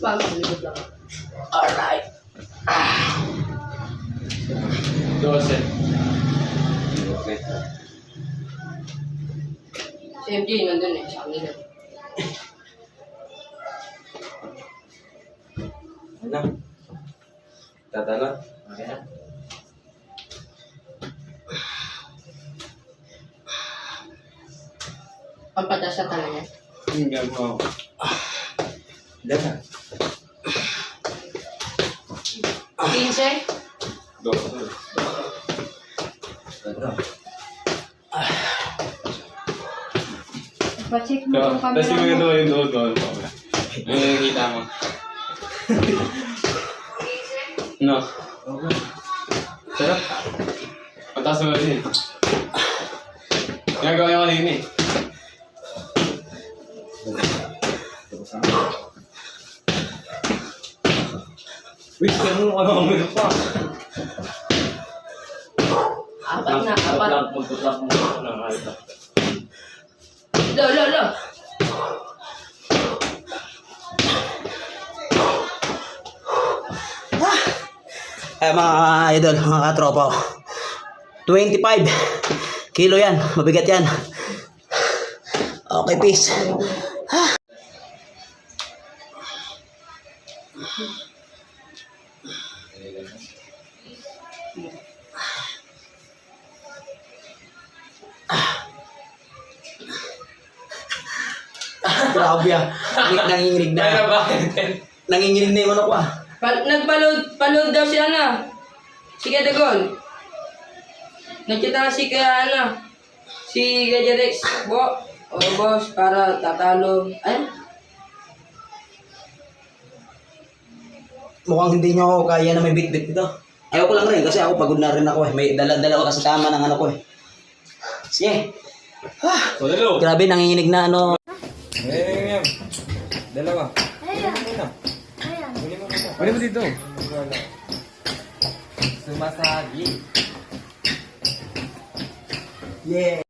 Bang, likod lang. Alright. 12. Okay. Si MJ nandun sa kanila. Ano? Tatanong? Okay na. Pampatas na talaga. Hindi mo. Dala. 15? Pa-check mo yung camera Tapos yung mo. yung doon. Yung nakikita mo. No. Sarap. Mataas mo rin. Ginagawa yung kanina eh. Wait, ganun ano mo pa. Apat na, apat. Magtutlak mo. Lo. Ay mga idol, mga katropa. 25 kilo yan, mabigat yan. Okay, peace. Grabe ah. Nanginginig na. Nanginginig na yung ano ko ah. Nagpaload daw si Ana. Si Gadagol. Nagkita na si kaya Ana. Si Gajarex. Boss, para tatalo. Ay? Mukhang hindi nyo ako kaya na may bit-bit ito. Ayaw ko lang rin kasi ako pagod na rin ako eh. May dala-dalawa kasama ng ano ko eh. Sige. Grabe, nanginginig na ano. Ayan. Dalawa. Ayan. Ano mo dito? Sumasagi. Yeah.